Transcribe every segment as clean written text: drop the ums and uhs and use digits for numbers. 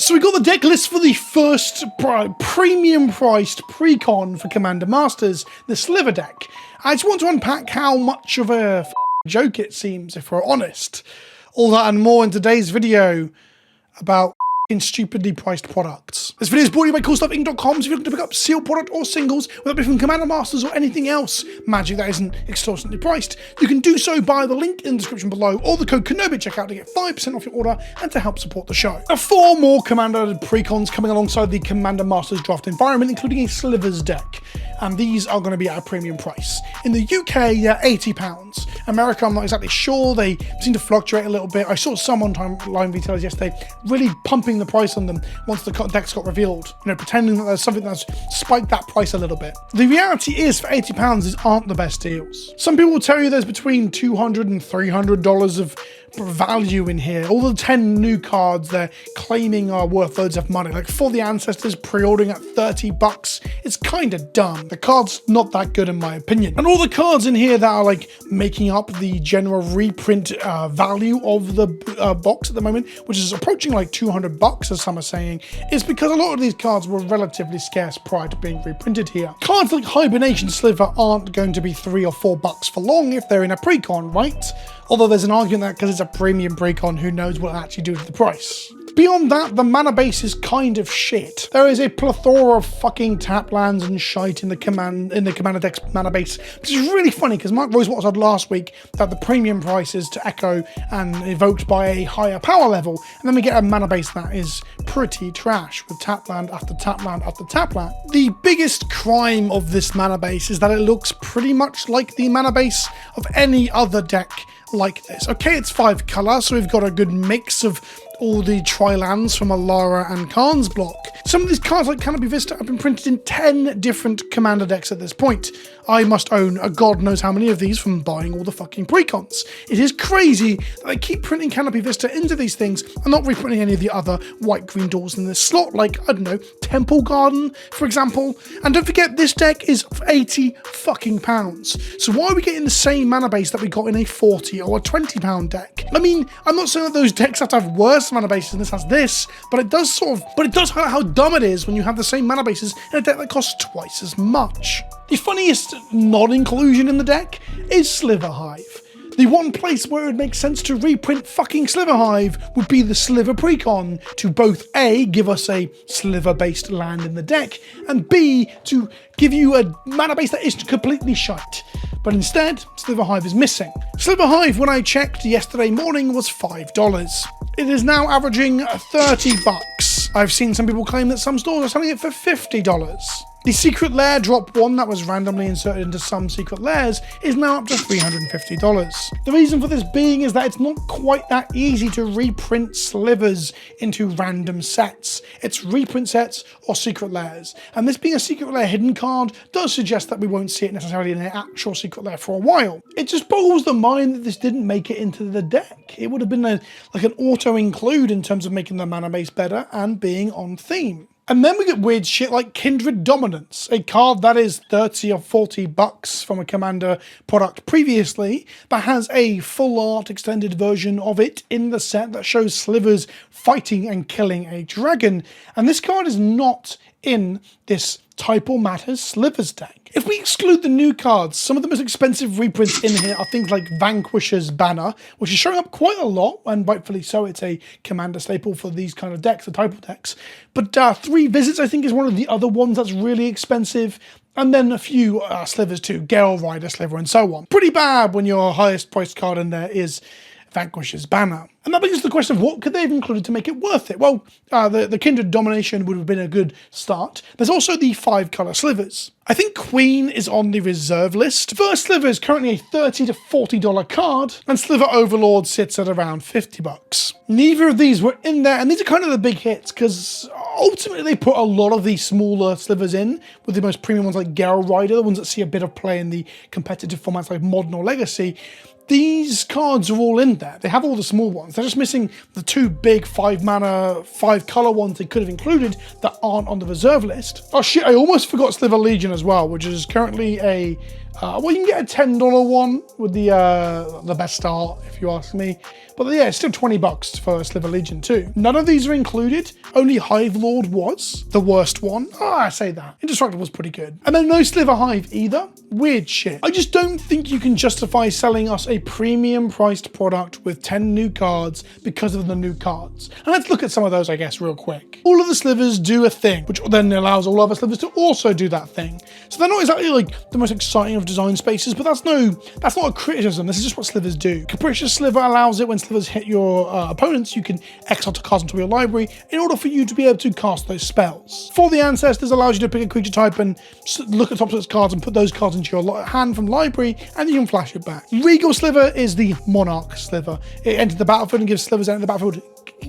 So we got the deck list for the first premium priced pre-con for Commander Masters, the Sliver deck. I just want to unpack how much of a joke it seems, if we're honest. All that and more in today's video about stupidly priced products. This video is brought to you by CoolStuffInc.com, so if you're looking to pick up sealed product or singles, whether it be from Commander Masters or anything else magic that isn't extorsively priced, you can do so by the link in the description below or the code KENOBI at checkout to get 5% off your order and to help support the show. There are 4 more Commander precons coming alongside the Commander Masters draft environment, including a Slivers deck, and these are going to be at a premium price. In the UK, they're £80. America, I'm not exactly sure. They seem to fluctuate a little bit. I saw some online retailers yesterday really pumping the price on them once the decks got revealed, pretending that there's something that's spiked that price a little bit. The reality is, for £80, these aren't the best deals. Some people will tell you there's between $200 and $300 of value in here. All the 10 new cards they're claiming are worth loads of money. Like for the Ancestors, pre-ordering at $30, it's kind of dumb. The card's not that good in my opinion. And all the cards in here that are like making up the general reprint value of the box at the moment, which is approaching like $200 as some are saying, is because a lot of these cards were relatively scarce prior to being reprinted here. Cards like Hibernation Sliver aren't going to be $3 or $4 for long if they're in a pre-con, right? Although there's an argument that because it's a premium pre-con, who knows what it'll actually do to the price. Beyond that, the mana base is kind of shit. There is a plethora of fucking tap lands and shite in the Commander deck's mana base, which is really funny because Mark Rosewater said last week that the premium price is to echo and evoked by a higher power level, and then we get a mana base that is pretty trash with tap land after tap land after tap land. The biggest crime of this mana base is that it looks pretty much like the mana base of any other deck like this. Okay, it's 5 color, so we've got a good mix of all the tri-lands from Alara and Khan's block. Some of these cards like Canopy Vista have been printed in 10 different Commander decks at this point. I must own a god knows how many of these from buying all the fucking precons. It is crazy that they keep printing Canopy Vista into these things and not reprinting any of the other white-green doors in this slot, like, I don't know, Temple Garden, for example. And don't forget, this deck is £80 fucking pounds. So why are we getting the same mana base that we got in a £40 or a £20 deck? I mean, I'm not saying that those decks have to have worse mana bases than this has this, but it does highlight how dumb it is when you have the same mana bases in a deck that costs twice as much. The funniest non-inclusion in the deck is Sliver Hive. The one place where it would make sense to reprint fucking Sliver Hive would be the Sliver Precon, to both A, give us a Sliver-based land in the deck, and B, to give you a mana base that is completely shite. But instead, Sliver Hive is missing. Sliver Hive, when I checked yesterday morning, was $5. It is now averaging $30. I've seen some people claim that some stores are selling it for $50. The Secret Lair drop 1 that was randomly inserted into some Secret Lairs is now up to $350. The reason for this being is that it's not quite that easy to reprint Slivers into random sets. It's reprint sets or Secret Lairs, and this being a Secret Lair hidden card does suggest that we won't see it necessarily in an actual Secret Lair for a while. It just boggles the mind that this didn't make it into the deck. It would have been like an auto-include in terms of making the mana base better and being on theme. And then we get weird shit like Kindred Dominance, a card that is $30 or $40 from a Commander product previously, but has a full art extended version of it in the set that shows Slivers fighting and killing a dragon. And this card is not in this Typal Matters Slivers deck. If we exclude the new cards, some of the most expensive reprints in here are things like Vanquisher's Banner, which is showing up quite a lot, and rightfully so. It's a Commander staple for these kind of decks, the Typal decks. But 3 Visits, I think, is one of the other ones that's really expensive. And then a few Slivers too, Gale Rider Sliver and so on. Pretty bad when your highest priced card in there is Vanquisher's Banner. And that brings us to the question of what could they have included to make it worth it? Well, the Kindred Domination would have been a good start. There's also the 5 color Slivers. I think Queen is on the reserve list. First Sliver is currently a $30 to $40 card, and Sliver Overlord sits at around $50. Neither of these were in there, and these are kind of the big hits, because ultimately they put a lot of these smaller Slivers in, with the most premium ones like Gale Rider, the ones that see a bit of play in the competitive formats like Modern or Legacy. These cards are all in there. They have all the small ones. They're just missing the 2 big 5 mana, 5 color ones they could have included that aren't on the reserve list. Oh shit, I almost forgot Sliver Legion as well, which is currently a Well, you can get a $10 one with the best start, if you ask me. But yeah, it's still $20 for Sliver Legion too. None of these are included. Only Hive Lord was the worst one. Oh, I say that. Indestructible was pretty good. And then no Sliver Hive either. Weird shit. I just don't think you can justify selling us a premium priced product with 10 new cards because of the new cards. And let's look at some of those, I guess, real quick. All of the slivers do a thing, which then allows all other slivers to also do that thing. So they're not exactly like the most exciting of design spaces, but that's not a criticism. This is just what slivers do. Capricious Sliver allows it when slivers hit your opponents, you can exile cards into your library in order for you to be able to cast those spells. For the Ancestors allows you to pick a creature type and look at top of its cards and put those cards into your hand from library, and you can flash it back. Regal Sliver is the Monarch Sliver. It enters the battlefield and gives slivers enter the battlefield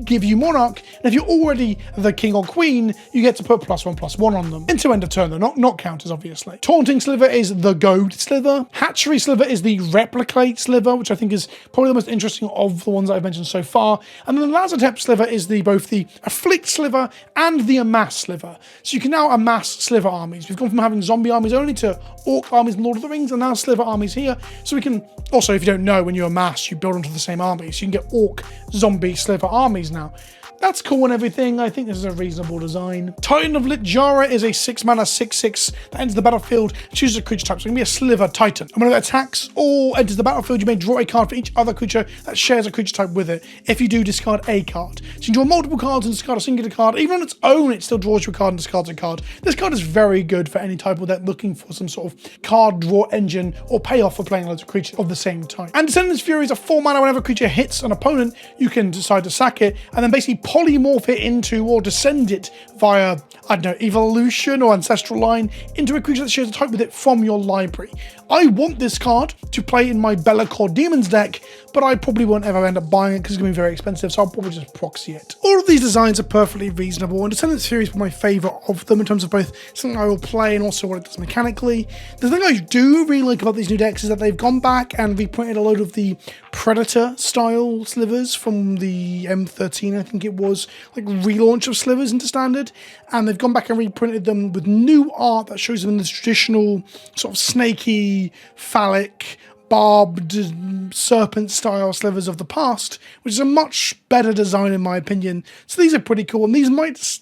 give you Monarch, and if you're already the King or Queen, you get to put +1/+1 on them. Into end of turn, they're not counters, obviously. Taunting Sliver is the Goad Sliver. Hatchery Sliver is the Replicate Sliver, which I think is probably the most interesting of the ones that I've mentioned so far. And then the Lazotep Sliver is both the Afflict Sliver and the Amass Sliver. So you can now amass Sliver armies. We've gone from having zombie armies only to Orc armies in Lord of the Rings, and now Sliver armies here. So we can, also, if you don't know, when you amass, you build onto the same army. So you can get Orc, Zombie, Sliver armies now. That's cool and everything. I think this is a reasonable design. Titan of Litjara is a 6-mana 6/6 that enters the battlefield and chooses a creature type. So it can be a Sliver Titan. And when it attacks or enters the battlefield, you may draw a card for each other creature that shares a creature type with it. If you do, discard a card. So you can draw multiple cards and discard a singular card. Even on its own, it still draws you a card and discards a card. This card is very good for any type of deck looking for some sort of card draw engine or payoff for playing loads of creatures of the same type. And Descendant's Fury is a 4-mana. Whenever a creature hits an opponent, you can decide to sack it and then basically polymorph it into or descend it via, I don't know, evolution or ancestral line into a creature that shares a type with it from your library. I want this card to play in my Be'lakor Demons deck, but I probably won't ever end up buying it because it's going to be very expensive, so I'll probably just proxy it. All of these designs are perfectly reasonable, and Descendant's Fury is my favourite of them in terms of both something I will play and also what it does mechanically. The thing I do really like about these new decks is that they've gone back and reprinted a load of the Predator style slivers from the M13, I think it was, like relaunch of slivers into standard, and they've gone back and reprinted them with new art that shows them in the traditional sort of snaky, phallic, barbed serpent style slivers of the past, which is a much better design in my opinion. So these are pretty cool, and these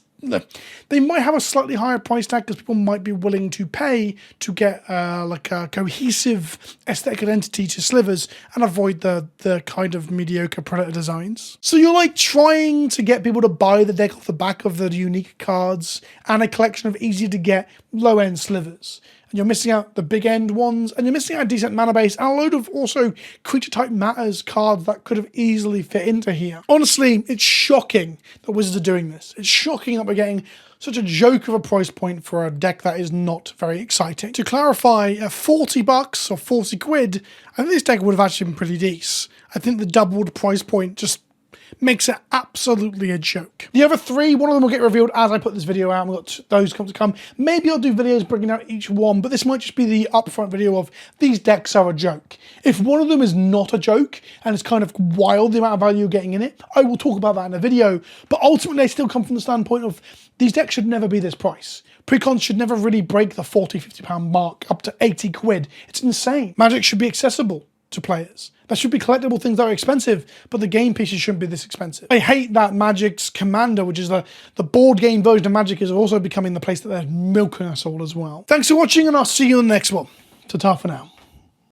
they might have a slightly higher price tag because people might be willing to pay to get like a cohesive aesthetic identity to slivers and avoid the kind of mediocre Predator designs. So you're like trying to get people to buy the deck off the back of the unique cards and a collection of easy to get low end slivers. And you're missing out the big end ones, and you're missing out a decent mana base, and a load of also creature type matters cards that could have easily fit into here. Honestly, it's shocking that Wizards are doing this. It's shocking that we're getting such a joke of a price point for a deck that is not very exciting. To clarify, at $40 or 40 quid, I think this deck would have actually been pretty decent. I think the doubled price point just makes it absolutely a joke. The other three, one of them will get revealed as I put this video out. We've got those to come. Maybe I'll do videos bringing out each one, but this might just be the upfront video of these decks are a joke. If one of them is not a joke and it's kind of wild the amount of value you're getting in it, I will talk about that in a video. But ultimately, they still come from the standpoint of these decks should never be this price. Precons should never really break the £40, £50 mark up to 80 quid. It's insane. Magic should be accessible to players. There should be collectible things that are expensive, but the game pieces shouldn't be this expensive. I hate that Magic's Commander, which is the board game version of Magic, is also becoming the place that they're milking us all as well. Thanks for watching, and I'll see you in the next one. Ta-ta for now.